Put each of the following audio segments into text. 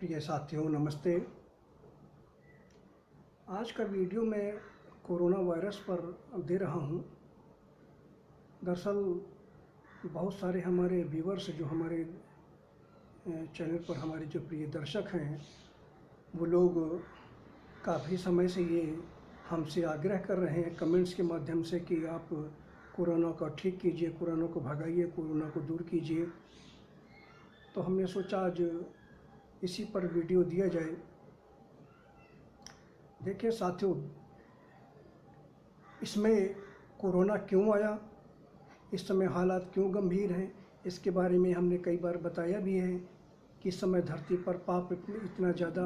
प्रिय साथियों नमस्ते। आज का वीडियो मैं कोरोना वायरस पर दे रहा हूं। दरअसल बहुत सारे हमारे व्यूवर्स जो हमारे चैनल पर हमारे जो प्रिय दर्शक हैं वो लोग काफ़ी समय से ये हमसे आग्रह कर रहे हैं कमेंट्स के माध्यम से कि आप कोरोना को ठीक कीजिए, कोरोना को भगाइए, कोरोना को दूर कीजिए। तो हमने सोचा आज इसी पर वीडियो दिया जाए। देखिए साथियों, इसमें कोरोना क्यों आया, इस समय हालात क्यों गंभीर हैं, इसके बारे में हमने कई बार बताया भी है कि इस समय धरती पर पाप इतना ज़्यादा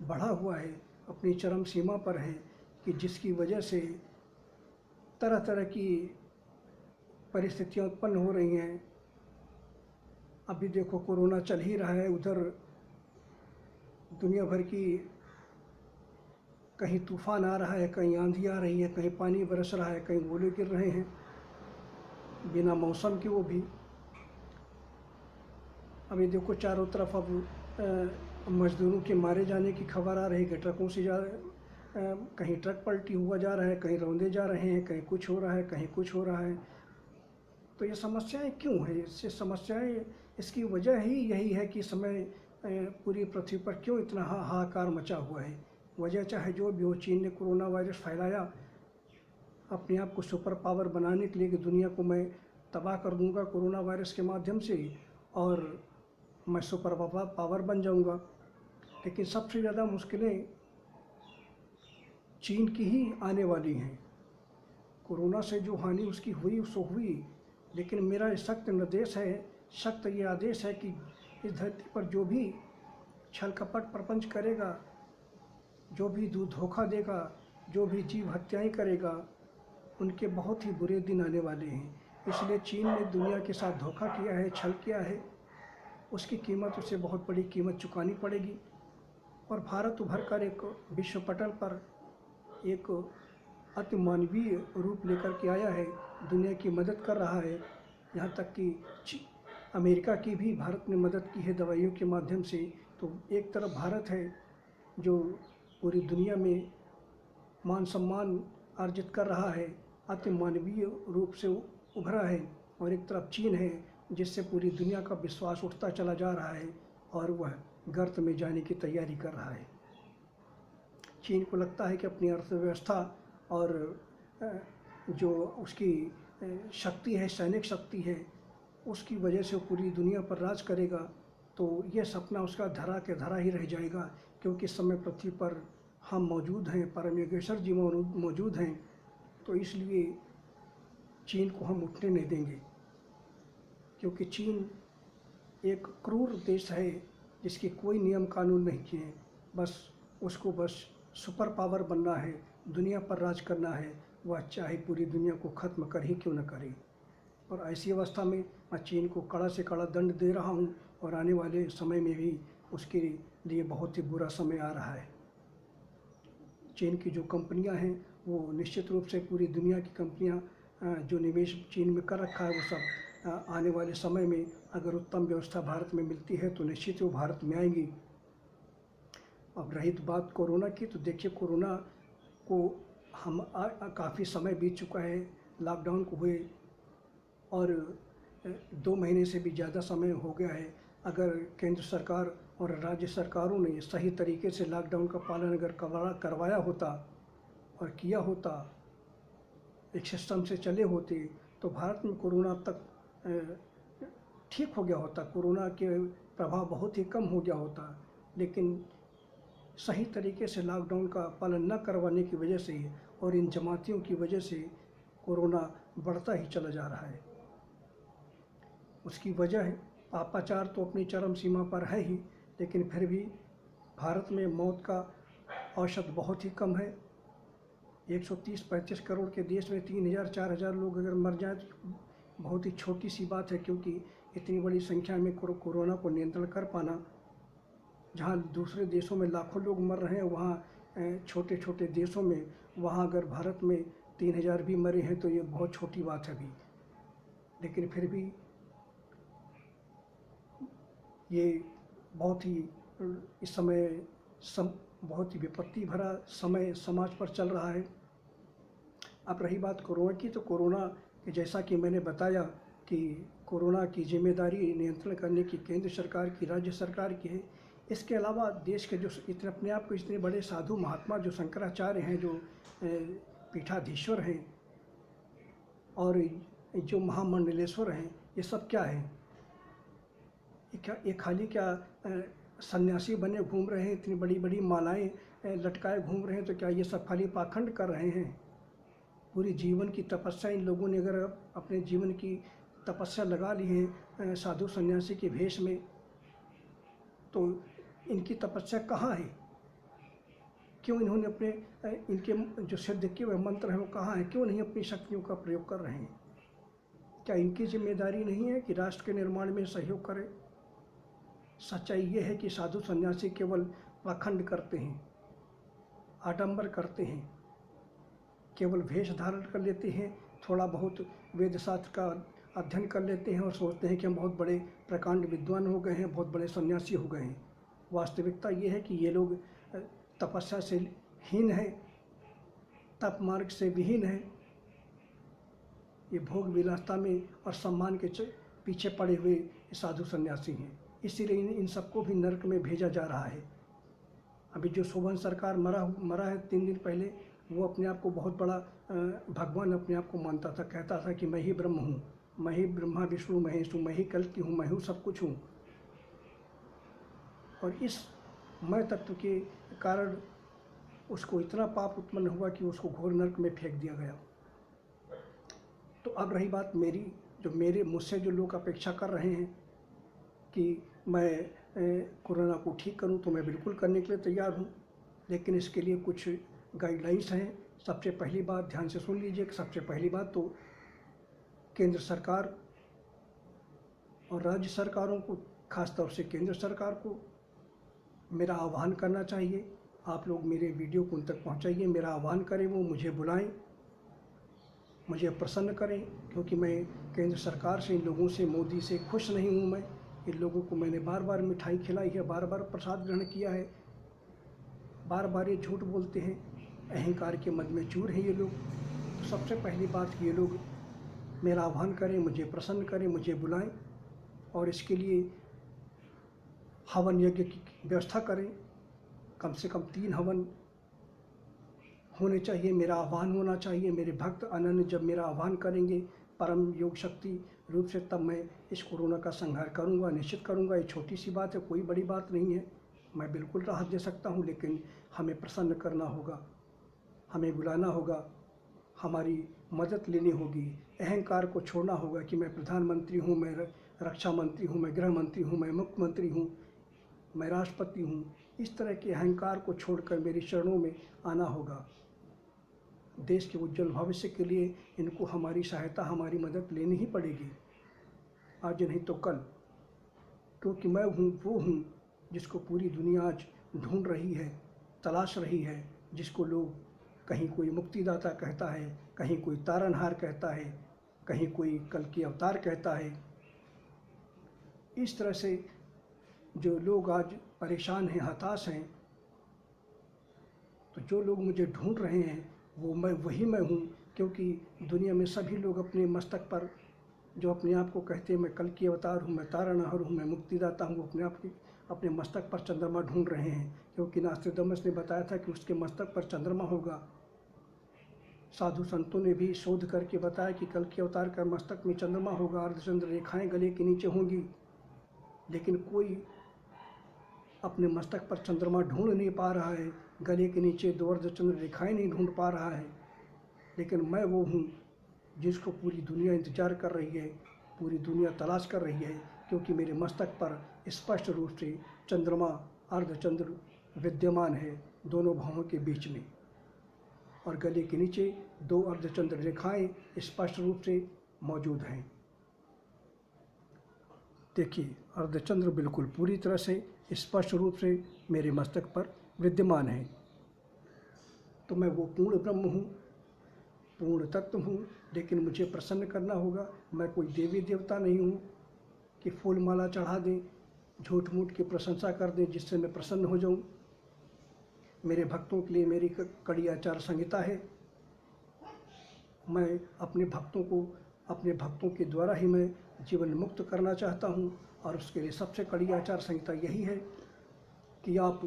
बढ़ा हुआ है, अपनी चरम सीमा पर है कि जिसकी वजह से तरह तरह की परिस्थितियाँ उत्पन्न हो रही हैं। अभी देखो कोरोना चल ही रहा है, उधर दुनिया भर की कहीं तूफान आ रहा है, कहीं आंधी आ रही है, कहीं पानी बरस रहा है, कहीं ओले गिर रहे हैं बिना मौसम के वो भी। अभी देखो चारों तरफ अब मजदूरों के मारे जाने की खबर आ रही है कि ट्रकों से कहीं ट्रक पलटी हुआ जा रहा है, कहीं रौंदे जा रहे हैं, कहीं कुछ हो रहा है, कहीं कुछ हो रहा है। तो ये समस्याएं क्यों है? इससे समस्याएं, इसकी वजह ही यही है कि समय पूरी पृथ्वी पर क्यों इतना हाहाकार मचा हुआ है। वजह चाहे जो भी हो, चीन ने कोरोना वायरस फैलाया अपने आप को सुपर पावर बनाने के लिए कि दुनिया को मैं तबाह कर दूंगा कोरोना वायरस के माध्यम से और मैं सुपर पावर बन जाऊंगा। लेकिन सबसे ज़्यादा मुश्किलें चीन की ही आने वाली हैं। कोरोना से जो हानि उसकी हुई सो हुई, लेकिन मेरा सख्त निर्देश है, सख्त ये आदेश है कि इस धरती पर जो भी छल कपट प्रपंच करेगा, जो भी धोखा देगा, जो भी जीव हत्याएं करेगा, उनके बहुत ही बुरे दिन आने वाले हैं। इसलिए चीन ने दुनिया के साथ धोखा किया है, छल किया है, उसकी कीमत उसे बहुत बड़ी कीमत चुकानी पड़ेगी। और भारत उभर कर एक विश्व पटल पर एक अति मानवीय रूप लेकर के आया है, दुनिया की मदद कर रहा है। यहाँ तक कि अमेरिका की भी भारत ने मदद की है दवाइयों के माध्यम से। तो एक तरफ भारत है जो पूरी दुनिया में मान सम्मान अर्जित कर रहा है, अति मानवीय रूप से उभरा है, और एक तरफ चीन है जिससे पूरी दुनिया का विश्वास उठता चला जा रहा है और वह गर्त में जाने की तैयारी कर रहा है। चीन को लगता है कि अपनी अर्थव्यवस्था और जो उसकी शक्ति है, सैनिक शक्ति है, उसकी वजह से पूरी दुनिया पर राज करेगा। तो यह सपना उसका धरा के धरा ही रह जाएगा, क्योंकि इस समय पृथ्वी पर हम मौजूद हैं, परम योगेश्वर जी मौजूद हैं। तो इसलिए चीन को हम उठने नहीं देंगे, क्योंकि चीन एक क्रूर देश है जिसके कोई नियम कानून नहीं किए। उसको बस सुपर पावर बनना है, दुनिया पर राज करना है, वह चाहे पूरी दुनिया को ख़त्म कर ही क्यों न करे। और ऐसी अवस्था में मैं चीन को कड़ा से कड़ा दंड दे रहा हूँ, और आने वाले समय में भी उसके लिए बहुत ही बुरा समय आ रहा है। चीन की जो कंपनियां हैं वो निश्चित रूप से पूरी दुनिया की कंपनियां जो निवेश चीन में कर रखा है वो सब आने वाले समय में अगर उत्तम व्यवस्था भारत में मिलती है तो निश्चित वो भारत में आएंगी। अब रही तो बात कोरोना की, तो देखिए कोरोना को हम काफ़ी समय बीत चुका है लॉकडाउन को हुए, और 2 महीने से भी ज़्यादा समय हो गया है। अगर केंद्र सरकार और राज्य सरकारों ने सही तरीके से लॉकडाउन का पालन अगर करवाया होता और किया होता, एक सिस्टम से चले होते, तो भारत में कोरोना तक ठीक हो गया होता, कोरोना के प्रभाव बहुत ही कम हो गया होता। लेकिन सही तरीके से लॉकडाउन का पालन न करवाने की वजह से और इन जमातियों की वजह से कोरोना बढ़ता ही चला जा रहा है। उसकी वजह है पापाचार तो अपनी चरम सीमा पर है ही, लेकिन फिर भी भारत में मौत का औसत बहुत ही कम है। 130-35 करोड़ के देश में 3000-4000 लोग अगर मर जाए तो बहुत ही छोटी सी बात है, क्योंकि इतनी बड़ी संख्या में कोरोना को नियंत्रण कर पाना, जहाँ दूसरे देशों में लाखों लोग मर रहे हैं, वहाँ छोटे छोटे देशों में, वहाँ अगर भारत में 3000 भी मरे हैं तो ये बहुत छोटी बात है अभी। लेकिन फिर भी ये बहुत ही इस समय बहुत ही विपत्ति भरा समय समाज पर चल रहा है। अब रही बात कोरोना की, तो कोरोना के जैसा कि मैंने बताया कि कोरोना की जिम्मेदारी नियंत्रण करने की केंद्र सरकार की, राज्य सरकार की है। इसके अलावा देश के जो इतने अपने आप को इतने बड़े साधु महात्मा जो शंकराचार्य हैं, जो पीठाधीश्वर हैं और जो महामंडलेश्वर हैं, ये सब क्या है? ये खाली क्या सन्यासी बने घूम रहे हैं, इतनी बड़ी बड़ी मालाएं लटकाए घूम रहे हैं? तो क्या ये सब खाली पाखंड कर रहे हैं? पूरी जीवन की तपस्या इन लोगों ने अगर अपने जीवन की तपस्या लगा ली है साधु सन्यासी के भेष में, तो इनकी तपस्या कहाँ है? क्यों इन्होंने अपने इनके जो सिद्ध किए हुए मंत्र हैं वो कहाँ हैं? क्यों नहीं अपनी शक्तियों का प्रयोग कर रहे हैं? क्या इनकी जिम्मेदारी नहीं है कि राष्ट्र के निर्माण में सहयोग करें? सच्चाई ये है कि साधु सन्यासी केवल पाखंड करते हैं, आडंबर करते हैं, केवल वेश धारण कर लेते हैं, थोड़ा बहुत वेद शास्त्र का अध्ययन कर लेते हैं और सोचते हैं कि हम बहुत बड़े प्रकांड विद्वान हो गए हैं, बहुत बड़े सन्यासी हो गए हैं। वास्तविकता ये है कि ये लोग तपस्या से हीन हैं, तप मार्ग से विहीन हैं। ये भोग विलासता में और सम्मान के पीछे पड़े हुए साधु सन्यासी हैं। इसीलिए इन सबको भी नरक में भेजा जा रहा है। अभी जो शोभन सरकार मरा है 3 दिन पहले, वो अपने आप को बहुत बड़ा भगवान अपने आप को मानता था, कहता था कि मैं ही ब्रह्म हूँ, मैं ही ब्रह्मा विष्णु महेश हूँ, मैं ही कल्कि हूँ, मैं हूँ सब कुछ हूँ। और इस मैं तत्व के कारण उसको इतना पाप उत्पन्न हुआ कि उसको घोर नरक में फेंक दिया गया। तो अब रही बात मेरी, जो मुझसे जो लोग अपेक्षा कर रहे हैं कि मैं कोरोना को ठीक करूं, तो मैं बिल्कुल करने के लिए तैयार हूं, लेकिन इसके लिए कुछ गाइडलाइंस हैं। सबसे पहली बात ध्यान से सुन लीजिए कि सबसे पहली बात तो केंद्र सरकार और राज्य सरकारों को, खासतौर से केंद्र सरकार को मेरा आह्वान करना चाहिए। आप लोग मेरे वीडियो को उन तक पहुंचाइए, मेरा आह्वान करें, वो मुझे बुलाएं, मुझे प्रसन्न करें, क्योंकि मैं केंद्र सरकार से, इन लोगों से, मोदी से खुश नहीं हूँ। मैं इन लोगों को मैंने बार बार मिठाई खिलाई है, बार बार प्रसाद ग्रहण किया है, बार बार ये झूठ बोलते हैं, अहंकार के मद में चूर हैं ये लोग। तो सबसे पहली बात, ये लोग मेरा आह्वान करें, मुझे प्रसन्न करें, मुझे बुलाएं और इसके लिए हवन यज्ञ की व्यवस्था करें। कम से कम 3 हवन होने चाहिए, मेरा आह्वान होना चाहिए। मेरे भक्त अनन्य जब मेरा आह्वान करेंगे परम योग शक्ति रूप से, तब मैं इस कोरोना का संहार करूंगा, निश्चित करूंगा। ये छोटी सी बात है, कोई बड़ी बात नहीं है, मैं बिल्कुल राहत दे सकता हूं, लेकिन हमें प्रसन्न करना होगा, हमें बुलाना होगा, हमारी मदद लेनी होगी, अहंकार को छोड़ना होगा कि मैं प्रधानमंत्री हूँ, मैं रक्षा मंत्री हूँ, मैं गृह मंत्री हूँ, मैं मुख्यमंत्री हूँ, मैं राष्ट्रपति हूँ। इस तरह के अहंकार को छोड़कर मेरी चरणों में आना होगा। देश के उज्जवल भविष्य के लिए इनको हमारी सहायता, हमारी मदद लेनी ही पड़ेगी, आज नहीं तो कल। क्योंकि मैं वो हूँ जिसको पूरी दुनिया आज ढूंढ रही है, तलाश रही है, जिसको लोग कहीं कोई मुक्तिदाता कहता है, कहीं कोई तारनहार कहता है, कहीं कोई कल्कि अवतार कहता है। इस तरह से जो लोग आज परेशान हैं, हताश हैं, तो जो लोग मुझे ढूंढ रहे हैं वो वही मैं हूँ। क्योंकि दुनिया में सभी लोग अपने मस्तक पर, जो अपने आप को कहते हैं मैं कल्कि अवतार हूँ, मैं तारनहार हूँ, मैं मुक्तिदाता हूँ, अपने मस्तक पर चंद्रमा ढूंढ रहे हैं। क्योंकि नास्ट्रोडामस ने बताया था कि उसके मस्तक पर चंद्रमा होगा। साधु संतों ने भी शोध करके बताया कि कल्कि अवतार का मस्तक में चंद्रमा होगा, अर्धचंद्र रेखाएं गले के नीचे होंगी। लेकिन कोई अपने मस्तक पर चंद्रमा ढूंढ नहीं पा रहा है, गले के नीचे 2 अर्धचंद्र रेखाएं नहीं ढूंढ पा रहा है। लेकिन मैं वो हूँ जिसको पूरी दुनिया इंतजार कर रही है, पूरी दुनिया तलाश कर रही है, क्योंकि मेरे मस्तक पर स्पष्ट रूप से चंद्रमा, अर्धचंद्र विद्यमान है दोनों भवों के बीच में, और गले के नीचे 2 अर्धचंद्र रेखाएं स्पष्ट रूप से मौजूद हैं। देखिए, अर्धचंद्र बिल्कुल पूरी तरह से स्पष्ट रूप से मेरे मस्तक पर विद्यमान है। तो मैं वो पूर्ण ब्रह्म हूँ, पूर्ण तत्व हूँ। लेकिन मुझे प्रसन्न करना होगा। मैं कोई देवी देवता नहीं हूँ कि फूल माला चढ़ा दें, झूठ मूठ की प्रशंसा कर दें जिससे मैं प्रसन्न हो जाऊं। मेरे भक्तों के लिए मेरी कड़ी आचार संहिता है। मैं अपने भक्तों के द्वारा ही मैं जीवन मुक्त करना चाहता हूं, और उसके लिए सबसे कड़ी आचार संहिता यही है कि आप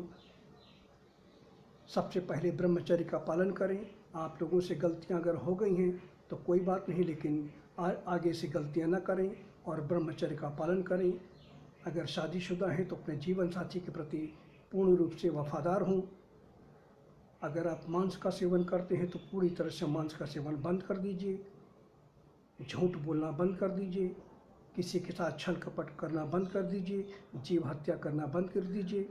सबसे पहले ब्रह्मचर्य का पालन करें। आप लोगों से गलतियां अगर हो गई हैं तो कोई बात नहीं, लेकिन आगे से गलतियां न करें और ब्रह्मचर्य का पालन करें। अगर शादीशुदा हैं तो अपने जीवन साथी के प्रति पूर्ण रूप से वफादार हों। अगर आप मांस का सेवन करते हैं तो पूरी तरह से मांस का सेवन बंद कर दीजिए। झूठ बोलना बंद कर दीजिए। किसी के साथ छल कपट करना बंद कर दीजिए। जीव हत्या करना बंद कर दीजिए।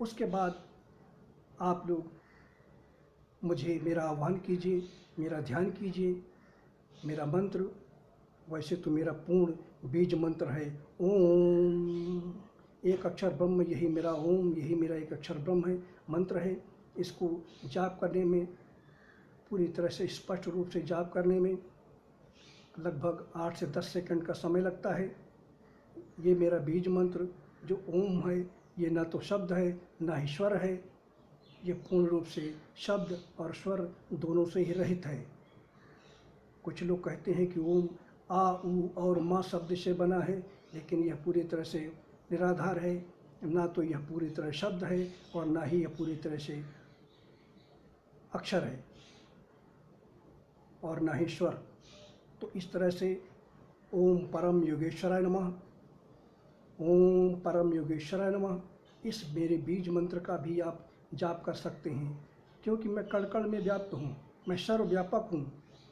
उसके बाद आप लोग मुझे मेरा आह्वान कीजिए, मेरा ध्यान कीजिए। मेरा मंत्र वैसे तो मेरा पूर्ण बीज मंत्र है ओम, एक अक्षर ब्रह्म, यही मेरा ओम, यही मेरा एक अक्षर ब्रह्म है मंत्र है। इसको जाप करने में, पूरी तरह से स्पष्ट रूप से जाप करने में लगभग 8 से 10 सेकंड का समय लगता है। ये मेरा बीज मंत्र जो ओम है, ये ना तो शब्द है ना ही स्वर है। ये पूर्ण रूप से शब्द और स्वर दोनों से ही रहित है। कुछ लोग कहते हैं कि ओम आ ऊ और माँ शब्द से बना है, लेकिन यह पूरी तरह से निराधार है। ना तो यह पूरी तरह शब्द है और ना ही यह पूरी तरह से अक्षर है और ना ही स्वर। तो इस तरह से ओम परम योगेश्वराय नमः, ओम परम योगेश्वराय नमः, इस मेरे बीज मंत्र का भी आप जाप कर सकते हैं। क्योंकि मैं कण कण में व्याप्त हूँ, मैं सर्वव्यापक हूँ,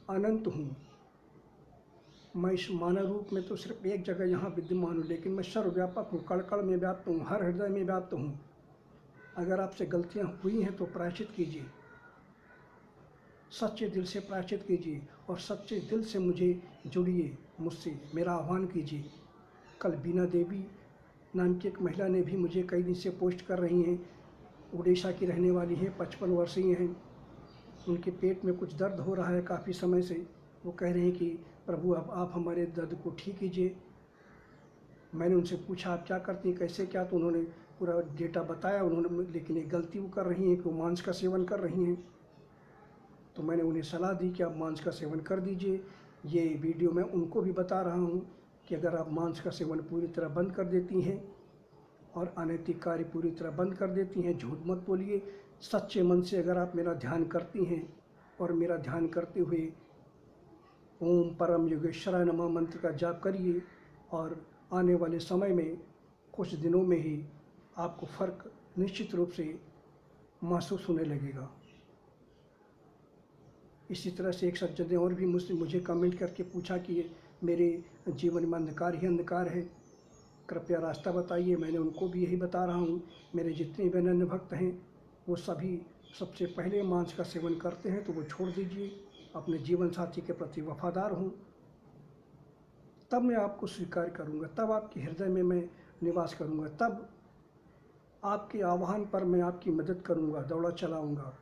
अनंत हूँ। मैं इस मानव रूप में तो सिर्फ एक जगह यहाँ विद्यमान हूँ, लेकिन मैं सर्वव्यापक हूँ, कण कण में व्याप्त हूँ, हर हृदय में व्याप्त हूँ। अगर आपसे गलतियाँ हुई हैं तो प्रायश्चित कीजिए, सच्चे दिल से प्रायश्चित कीजिए और सच्चे दिल से मुझे जुड़िए, मुझसे मेरा आह्वान कीजिए। कल बीना देवी नाम की एक महिला ने भी मुझे कई दिन से पोस्ट कर रही हैं। उड़ीसा की रहने वाली हैं, 55 वर्षीय हैं। उनके पेट में कुछ दर्द हो रहा है काफ़ी समय से। वो कह रहे हैं कि प्रभु अब आप हमारे दर्द को ठीक कीजिए। मैंने उनसे पूछा आप क्या करती हैं, कैसे क्या, तो उन्होंने पूरा डेटा बताया उन्होंने, लेकिन एक गलती वो कर रही हैं कि वो मांस का सेवन कर रही हैं। तो मैंने उन्हें सलाह दी कि आप मांस का सेवन कर दीजिए। ये वीडियो मैं उनको भी बता रहा हूँ कि अगर आप मांस का सेवन पूरी तरह बंद कर देती हैं और अनैतिक कार्य पूरी तरह बंद कर देती हैं, झूठ मत बोलिए, सच्चे मन से अगर आप मेरा ध्यान करती हैं और मेरा ध्यान करते हुए ओम परम योगेश्वराय नमः मंत्र का जाप करिए, और आने वाले समय में कुछ दिनों में ही आपको फ़र्क निश्चित रूप से महसूस होने लगेगा। इसी तरह से एक सज्जन ने और भी मुझे कमेंट करके पूछा कि मेरे जीवन में अंधकार ही अंधकार है, कृपया रास्ता बताइए। मैंने उनको भी यही बता रहा हूँ। मेरे जितने भी अनन्य भक्त हैं वो सभी सबसे पहले मांस का सेवन करते हैं, तो वो छोड़ दीजिए, अपने जीवन साथी के प्रति वफादार हूँ, तब मैं आपको स्वीकार करूँगा, तब आपके हृदय में मैं निवास करूँगा, तब आपके आह्वान पर मैं आपकी मदद करूँगा, दौड़ा चलाऊँगा।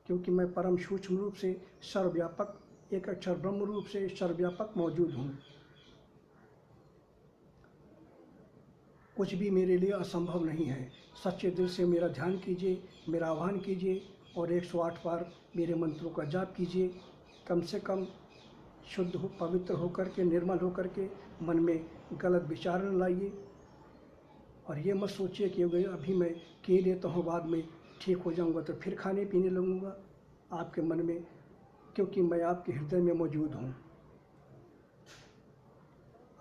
क्योंकि मैं परम सूक्ष्म रूप से सर्वव्यापक, एक अक्षर ब्रह्म रूप से सर्वव्यापक मौजूद हूँ। कुछ भी मेरे लिए असंभव नहीं है। सच्चे दिल से मेरा ध्यान कीजिए, मेरा आह्वान कीजिए और 108 बार मेरे मंत्रों का जाप कीजिए। कम से कम शुद्ध हो, पवित्र होकर के, निर्मल होकर के, मन में गलत विचार न लाइए। और ये मत सोचिए कि अभी मैं के लेता हूँ, बाद में ठीक हो जाऊँगा तो फिर खाने पीने लगूँगा आपके मन में, क्योंकि मैं आपके हृदय में मौजूद हूँ।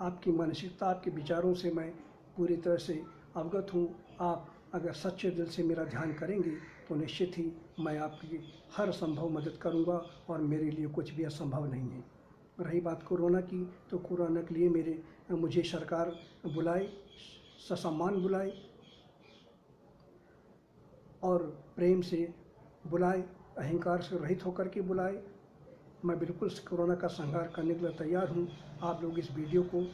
आपकी मानसिकता, आपके विचारों से मैं पूरी तरह से अवगत हूँ। आप अगर सच्चे दिल से मेरा ध्यान करेंगे तो निश्चित ही मैं आपकी हर संभव मदद करूँगा और मेरे लिए कुछ भी असंभव नहीं है। रही बात कोरोना की, तो कोरोना के लिए मुझे सरकार बुलाए, ससम्मान बुलाए और प्रेम से बुलाए, अहंकार से रहित होकर के बुलाए। मैं बिल्कुल कोरोना का संहार करने के लिए तैयार हूँ। आप लोग इस वीडियो को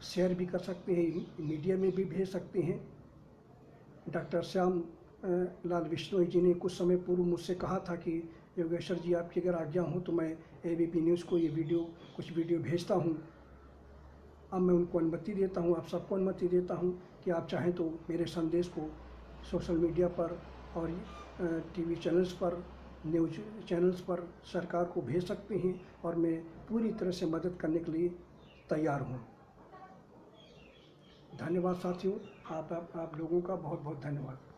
शेयर भी कर सकते हैं, मीडिया में भी भेज सकते हैं। डॉक्टर श्याम लाल बिश्नोई जी ने कुछ समय पूर्व मुझसे कहा था कि योगेश्वर जी, आपकी अगर आज्ञा हो तो मैं ABP न्यूज़ को ये कुछ वीडियो भेजता हूँ। अब मैं उनको अनुमति देता हूँ, आप सबको अनुमति देता हूँ कि आप चाहें तो मेरे संदेश को सोशल मीडिया पर और टीवी चैनल्स पर, न्यूज चैनल्स पर सरकार को भेज सकते हैं और मैं पूरी तरह से मदद करने के लिए तैयार हूँ। धन्यवाद साथियों, आप लोगों का बहुत बहुत धन्यवाद।